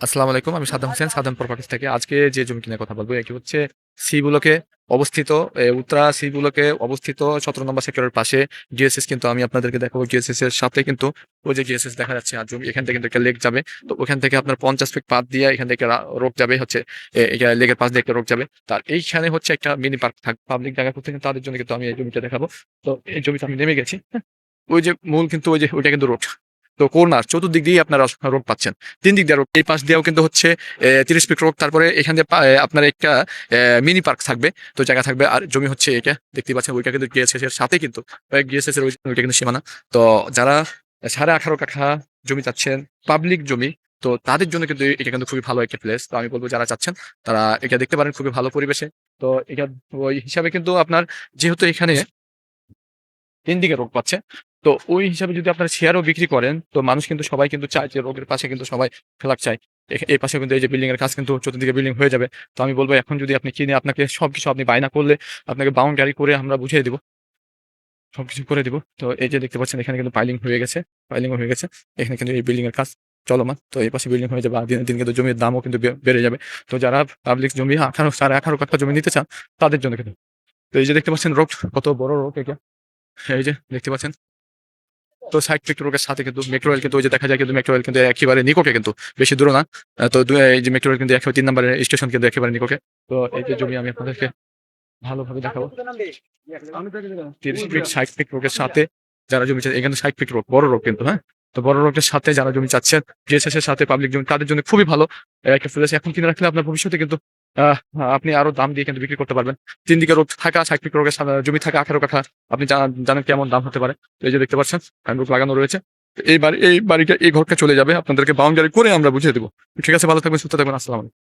আসসালামু আলাইকুম। আমি সাদ্দাম হোসেন, সাদ্দাম প্রপার্টিজ থেকে। আজকে যে জমিটি নিয়ে কথা বলবো, এটি হচ্ছে সি ব্লকে অবস্থিত, উত্তরা সি ব্লকে অবস্থিত ১৭ নম্বর সেক্টরের পাশে জিএসএস। কিন্তু আমি আপনাদেরকে দেখাবো জিএসএস এর সাথে কিন্তু ওই যে জিএসএস দেখা যাচ্ছে আর জমি, এখান থেকে কিন্তু একটা লেক যাবে। তো ওখান থেকে আপনার ৫০ ফিট পাত দিয়ে এখান থেকে রোড যাবে হচ্ছে, লেকের পাশ দিয়ে একটা রোড যাবে। তার এইখানে হচ্ছে একটা মিনি পার্ক থাকবে, পাবলিক জায়গা করতে, কিন্তু তাদের জন্য কিন্তু আমি এই জমিটা দেখাবো। তো এই জমিতে আমি নেমে গেছি। হ্যাঁ? ওই যে মূল কিন্তু ওই যে ওইটা কিন্তু রোড। তো কর্নার চতুর্দিক দিয়ে আপনারা রোড পাচ্ছেন। ৩ দিক দিয়ে রোড। এই পাশ দিয়েও কিন্তু হচ্ছে ৩০ ফিট রোড। তারপরে এখান দিয়ে আপনার একটা মিনি পার্ক থাকবে। তো জায়গা থাকবে। আর জমি হচ্ছে এটা দেখতেই পাচ্ছেন, ওইটা কিন্তু GSS এর সাথে কিন্তু GSS এর ওইটা কিন্তু সীমানা। তো যারা 18.5 কাঠা জমি চাচ্ছেন, পাবলিক জমি, তো তাদের জন্য কিন্তু এটা কিন্তু খুবই ভালো একটা প্লেস। তো আমি বলব যারা চাচ্ছেন তারা এটা দেখতে পারেন খুবই ভালো পরিবেশে। তো এটা ওই হিসাবে কিন্তু আপনার, যেহেতু এখানে ৩ দিকে রোড পাচ্ছে। তো ওই হিসাবে যদি আপনারা শেয়ারও বিক্রি করেন, তো মানুষ কিন্তু সবাই কিন্তু চায় যে রোডের পাশে কিন্তু সবাই ফ্ল্যাট চায়। এই পাশে কিন্তু এই যে বিল্ডিং এর কাজ কিন্তু চতুর্দিকে বিল্ডিং হয়ে যাবে। তো আমি বলব এখন যদি আপনি কিনে আপনাকে সবকিছু আপনি বায়না করলে আপনাকে বাউন্ডারি করে আমরা বুঝিয়ে দিব। সবকিছু করে দিব। তো এই যে দেখতে পাচ্ছেন এখানে কিন্তু পাইলিং হয়ে গেছে, পাইলিংও হয়ে গেছে। এখানে কিন্তু এই বিল্ডিং এর কাজ চলমান। তো এই পাশে বিল্ডিং হয়ে যাবে। আর দিনে দিন কিন্তু জমির দামও কিন্তু বেড়ে যাবে। তো যারা পাবলিক জমি 18 কাঠা জমি নিতে চান তাদের জন্য কিন্তু। তো এই যে দেখতে পাচ্ছেন রোড, কত বড় রোড এটা। এই যে দেখতে পাচ্ছেন। তো সাইড মেট্রোর সাথে কিন্তু মেট্রো রেল কিন্তু ওই যে দেখা যায়, কিন্তু মেট্রো রেল কিন্তু একেবারে নিকটে, কিন্তু বেশি দূর না। তো এই যে মেট্রো রেল কিন্তু ১০৩ নম্বরের স্টেশন কিন্তু একেবারে নিকটে। তো এই যে জমি আমি আপনাদেরকে ভালোভাবে দেখাবো। ৩০ ফিট ৬০ ফিট রোডের সাথে যারা জমি চাচ্ছে, এখানে ৬০ ফিট রোড, বড় রোড কিন্তু, হ্যাঁ? তো বড় রোডের সাথে যারা জমি চাচ্ছেন, GSS এর সাথে পাবলিক জমি, তাদের জন্য খুবই ভালো একটা প্লেস। এখন কিনে রাখলে আপনার ভবিষ্যতে কিন্তু আহ আপনি আরো দাম দিয়ে কিন্তু বিক্রি করতে পারবেন। ৩ দিকে রোড থাকা, ৬০ ফিট রোডের জমি থাকা ১৮ কাঠা, আপনি জানেন কেমন দাম হতে পারে। তো এই যে দেখতে পাচ্ছেন সাইনবোর্ড লাগানো রয়েছে। তো এই বাড়িটা এই ঘরটা চলে যাবে, আপনাদেরকে বাউন্ডারি করে আমরা বুঝিয়ে দেবো। ঠিক আছে, ভালো থাকবেন, সুস্থ থাকবেন। আসসালাম আলাইকুম।